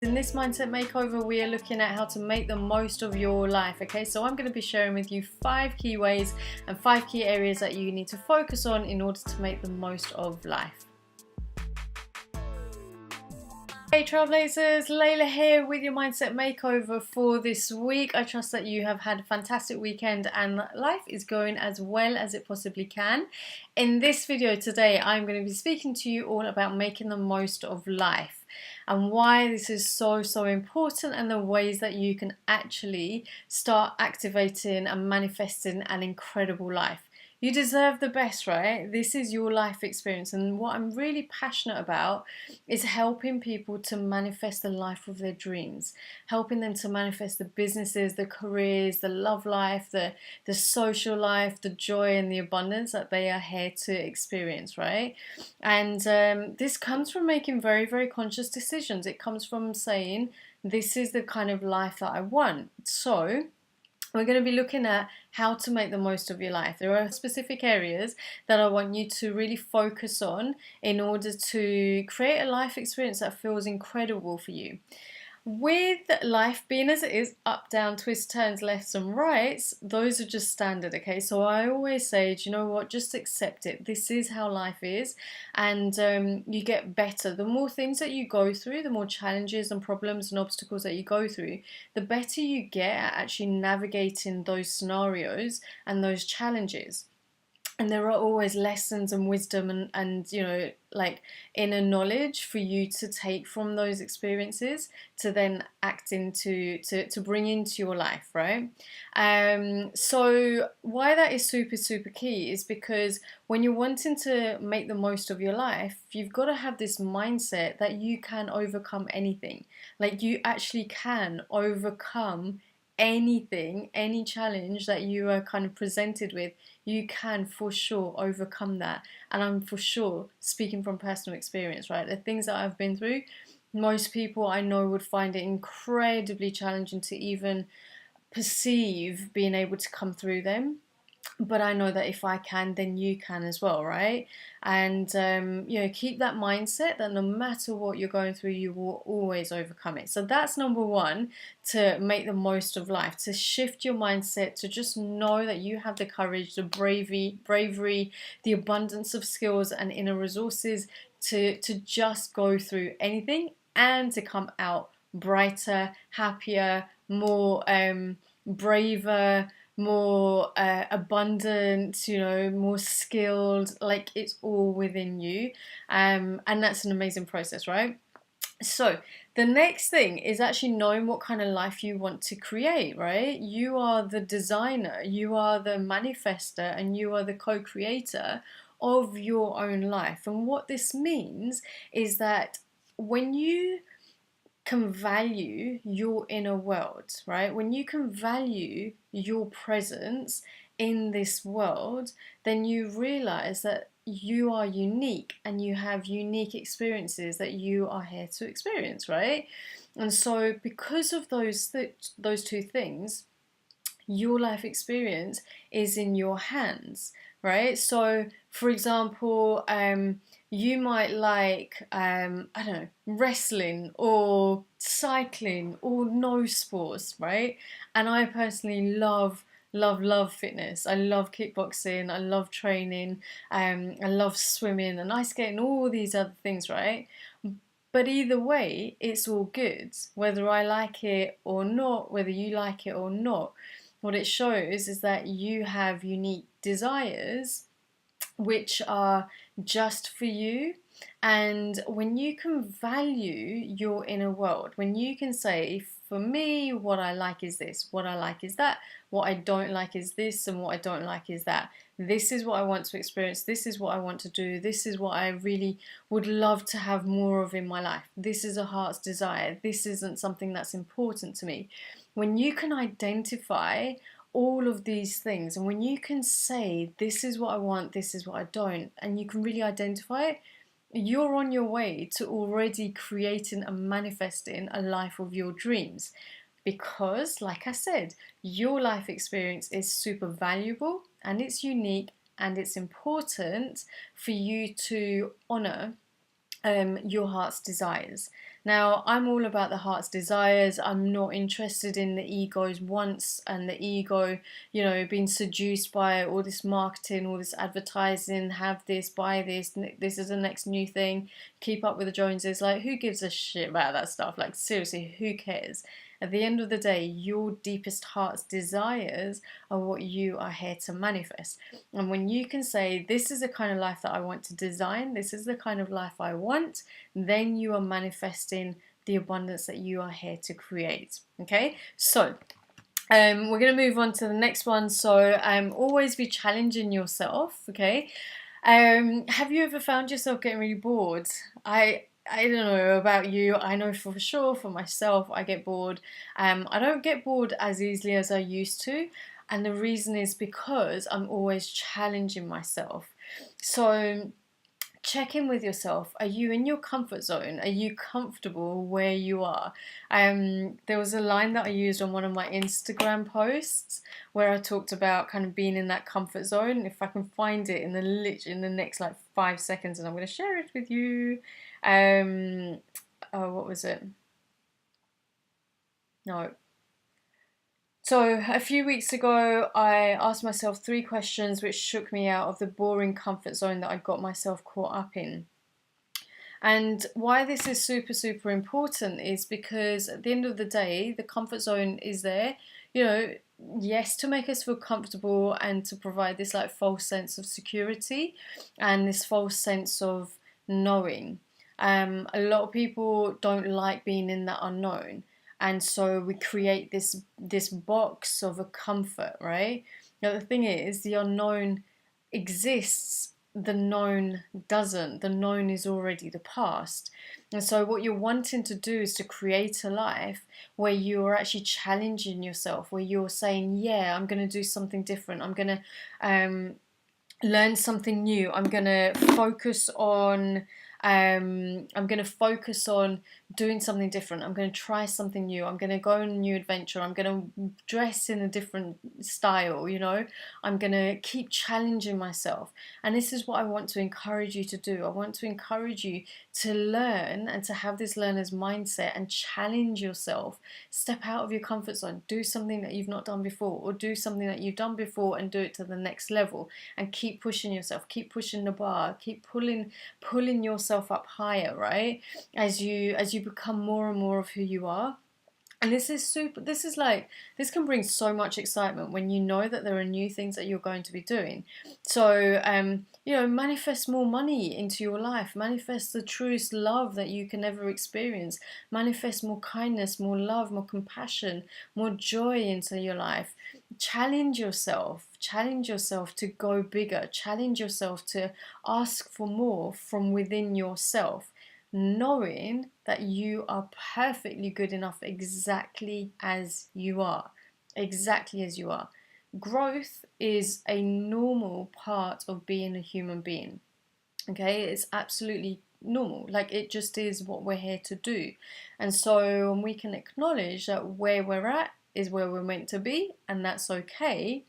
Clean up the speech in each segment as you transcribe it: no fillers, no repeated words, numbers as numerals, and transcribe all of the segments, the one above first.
In this mindset makeover, we are looking at how to make the most of your life. Okay, so I'm going to be sharing with you 5 key ways and 5 key areas that you need to focus on in order to make the most of life. Hey Trailblazers, Leila here with your mindset makeover for this week. I trust that you have had a fantastic weekend and life is going as well as it possibly can. In this video today, I'm going to be speaking to you all about making the most of life and why this is so important, and the ways that you can actually start activating and manifesting an incredible life. You deserve the best, right? This is your life experience, and what I'm really passionate about is helping people to manifest the life of their dreams, helping them to manifest the businesses, the careers, the love life, the social life, the joy and the abundance that they are here to experience, right? And this comes from making very conscious decisions. It comes from saying, this is the kind of life that I want. So we're going to be looking at how to make the most of your life. There are specific areas that I want you to really focus on in order to create a life experience that feels incredible for you. With life being as it is, up, down, twists, turns, lefts and rights, those are just standard, okay? So I always say, do you know what, just accept it. This is how life is, and you get better. The more things that you go through, the more challenges and problems and obstacles that you go through, the better you get at actually navigating those scenarios and those challenges. And there are always lessons and wisdom and you know, like inner knowledge for you to take from those experiences to then act into, to bring into your life, right? So why that is super key is because when you're wanting to make the most of your life, you've got to have this mindset that you can overcome anything. Like, you actually can overcome anything, any challenge that you are kind of presented with. You can for sure overcome that. And I'm for sure speaking from personal experience, right? The things that I've been through, most people I know would find it incredibly challenging to even perceive being able to come through them. But I know that if I can, then you can as well, right? And you know, keep that mindset that no matter what you're going through, you will always overcome it. So that's number one, to make the most of life, to shift your mindset, to just know that you have the courage, the bravery, the abundance of skills and inner resources to just go through anything and to come out brighter, happier, more braver, more abundant, you know, more skilled. Like, it's all within you, and that's an amazing process, right? So the next thing is actually knowing what kind of life you want to create, right? You are the designer, you are the manifester, and you are the co-creator of your own life. And what this means is that when you can value your inner world, right? When you can value your presence in this world, then you realize that you are unique and you have unique experiences that you are here to experience, right? And so because of those two things, your life experience is in your hands, right? So for example, you might like, I don't know, wrestling or cycling or no sports, right? And I personally love fitness. I love kickboxing, I love training, I love swimming and ice skating, all these other things, right? But either way, it's all good, whether I like it or not, whether you like it or not. What it shows is that you have unique desires which are just for you. And when you can value your inner world, when you can say, for me, what I like is this, what I like is that, what I don't like is this, and what I don't like is that. This is what I want to experience, this is what I want to do, this is what I really would love to have more of in my life. This is a heart's desire, this isn't something that's important to me. When you can identify all of these things, and when you can say, this is what I want, this is what I don't, and you can really identify it, you're on your way to already creating and manifesting a life of your dreams. Because, like I said, your life experience is super valuable and it's unique, and it's important for you to honor your heart's desires. Now, I'm all about the heart's desires. I'm not interested in the ego's wants and the ego, being seduced by all this marketing, all this advertising, have this, buy this, this is the next new thing, keep up with the Joneses. Like, who gives a shit about that stuff? Like, seriously, who cares? At the end of the day, your deepest heart's desires are what you are here to manifest. And when you can say, this is the kind of life that I want to design, this is the kind of life I want, then you are manifesting the abundance that you are here to create. Okay, so we're going to move on to the next one. So always be challenging yourself. Okay, have you ever found yourself getting really bored? I don't know about you. I know for sure for myself, I get bored. I don't get bored as easily as I used to. And the reason is because I'm always challenging myself. So check in with yourself. Are you in your comfort zone? Are you comfortable where you are? There was a line that I used on one of my Instagram posts where I talked about kind of being in that comfort zone. If I can find it in the next like 5 seconds, and I'm going to share it with you. What was it? No. So a few weeks ago, I asked myself 3 questions which shook me out of the boring comfort zone that I got myself caught up in. And why this is super, super important is because at the end of the day, the comfort zone is there, yes, to make us feel comfortable and to provide this like false sense of security and this false sense of knowing. A lot of people don't like being in that unknown, and so we create this box of a comfort, right? Now the thing is, the unknown exists, the known doesn't. The known is already the past. And so what you're wanting to do is to create a life where you're actually challenging yourself, where you're saying, yeah, I'm going to do something different, I'm going to learn something new, I'm going to focus on doing something different. I'm going to try something new. I'm going to go on a new adventure. I'm going to dress in a different style, I'm going to keep challenging myself. And this is what I want to encourage you to do. I want to encourage you to learn and to have this learner's mindset and challenge yourself. Step out of your comfort zone. Do something that you've not done before, or do something that you've done before and do it to the next level, and keep pushing yourself, keep pushing the bar, keep pulling yourself up higher, right? As you become more and more of who you are. And this can bring so much excitement when you know that there are new things that you're going to be doing. So manifest more money into your life, manifest the truest love that you can ever experience, manifest more kindness, more love, more compassion, more joy into your life. Challenge yourself to go bigger, challenge yourself to ask for more from within yourself, knowing that you are perfectly good enough exactly as you are. Exactly as you are. Growth is a normal part of being a human being. Okay, it's absolutely normal. Like, it just is what we're here to do. And so when we can acknowledge that where we're at is where we're meant to be, and that's okay,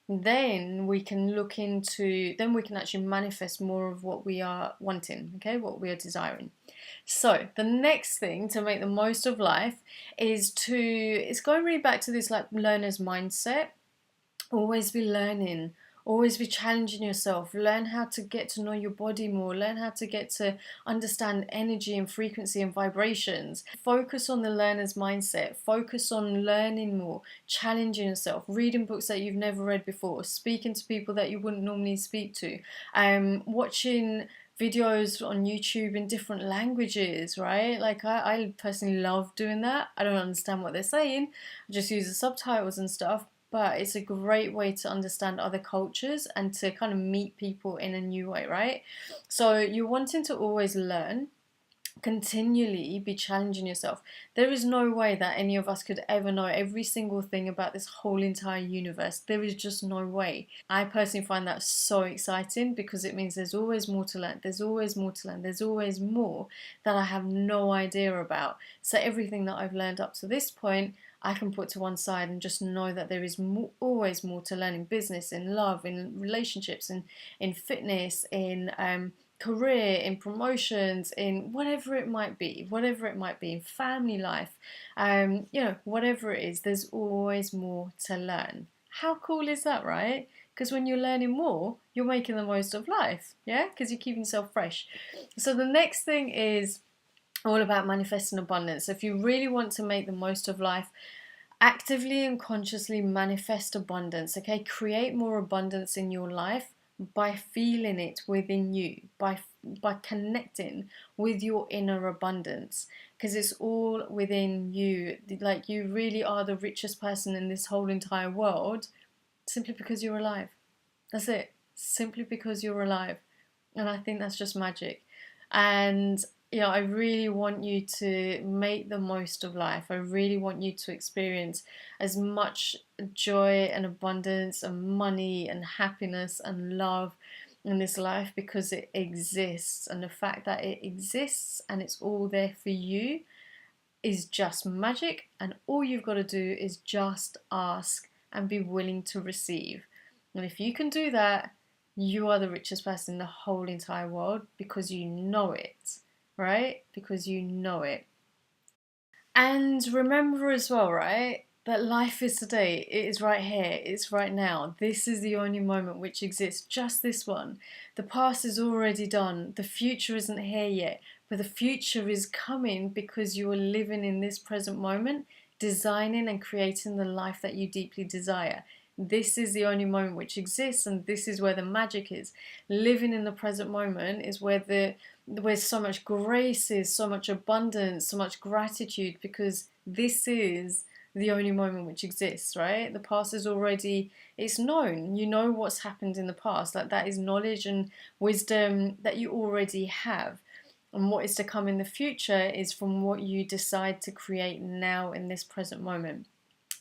then we can actually manifest more of what we are wanting, okay, what we are desiring. So the next thing to make the most of life it's going really back to this like learner's mindset. Always be learning, always be challenging yourself. Learn how to get to know your body more, learn how to get to understand energy and frequency and vibrations. Focus on the learner's mindset, focus on learning more, challenging yourself, reading books that you've never read before, speaking to people that you wouldn't normally speak to, watching videos on YouTube in different languages, right? Like I personally love doing that. I don't understand what they're saying, I just use the subtitles and stuff, but it's a great way to understand other cultures and to kind of meet people in a new way, right? So you're wanting to always learn, continually be challenging yourself. There is no way that any of us could ever know every single thing about this whole entire universe. There is just no way. I personally find that so exciting because it means there's always more to learn. There's always more to learn. There's always more that I have no idea about. So everything that I've learned up to this point, I can put to one side and just know that there is always more to learn in business, in love, in relationships, in fitness, in career, in promotions, in whatever it might be, in family life, whatever it is, there's always more to learn. How cool is that, right? Because when you're learning more, you're making the most of life, yeah? Because you're keeping yourself fresh. So the next thing is all about manifesting abundance. So if you really want to make the most of life, actively and consciously manifest abundance, okay? Create more abundance in your life by feeling it within you, by connecting with your inner abundance, because it's all within you. Like, you really are the richest person in this whole entire world simply because you're alive. That's it. Simply because you're alive. And I think that's just magic. And I really want you to make the most of life. I really want you to experience as much joy and abundance and money and happiness and love in this life, because it exists. And the fact that it exists and it's all there for you is just magic. And all you've got to do is just ask and be willing to receive. And if you can do that, you are the richest person in the whole entire world, because you know it, right? Because you know it. And remember as well, right, that life is today. It is right here. It's right now. This is the only moment which exists. Just this one. The past is already done. The future isn't here yet. But the future is coming because you are living in this present moment, designing and creating the life that you deeply desire. This is the only moment which exists, and this is where the magic is. Living in the present moment is where so much grace is, so much abundance, so much gratitude, because this is the only moment which exists, right? The past is already, it's known. You know what's happened in the past. Like, that is knowledge and wisdom that you already have. And what is to come in the future is from what you decide to create now in this present moment.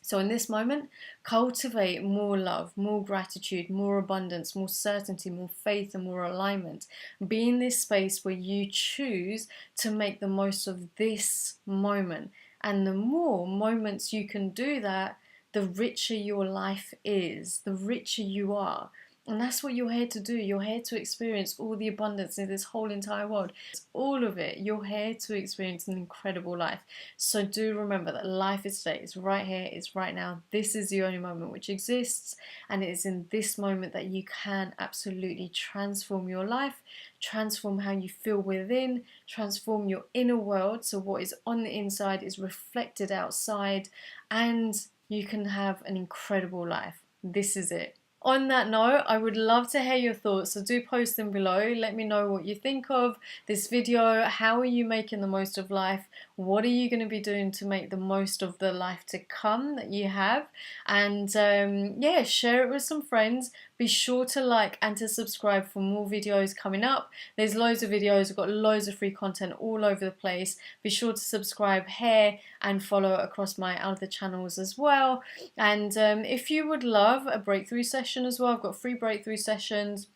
So in this moment, cultivate more love, more gratitude, more abundance, more certainty, more faith, and more alignment. Be in this space where you choose to make the most of this moment. And the more moments you can do that, the richer your life is, the richer you are. And that's what you're here to do. You're here to experience all the abundance in this whole entire world. It's all of it. You're here to experience an incredible life. So do remember that life is today. It's right here. It's right now. This is the only moment which exists. And it is in this moment that you can absolutely transform your life, transform how you feel within, transform your inner world. So what is on the inside is reflected outside, and you can have an incredible life. This is it. On that note, I would love to hear your thoughts, so do post them below. Let me know what you think of this video. How are you making the most of life? What are you going to be doing to make the most of the life to come that you have? And yeah, share it with some friends. Be sure to like and to subscribe for more videos coming up. There's loads of videos. We've got loads of free content all over the place. Be sure to subscribe here and follow across my other channels as well. And if you would love a breakthrough session as well, I've got free breakthrough sessions.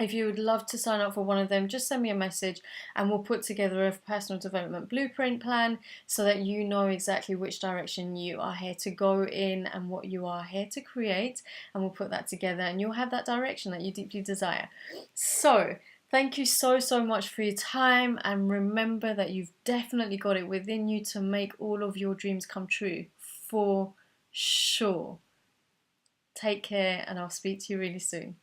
If you would love to sign up for one of them, just send me a message and we'll put together a personal development blueprint plan so that you know exactly which direction you are here to go in and what you are here to create. And we'll put that together and you'll have that direction that you deeply desire. So thank you so much for your time, and remember that you've definitely got it within you to make all of your dreams come true, for sure. Take care, and I'll speak to you really soon.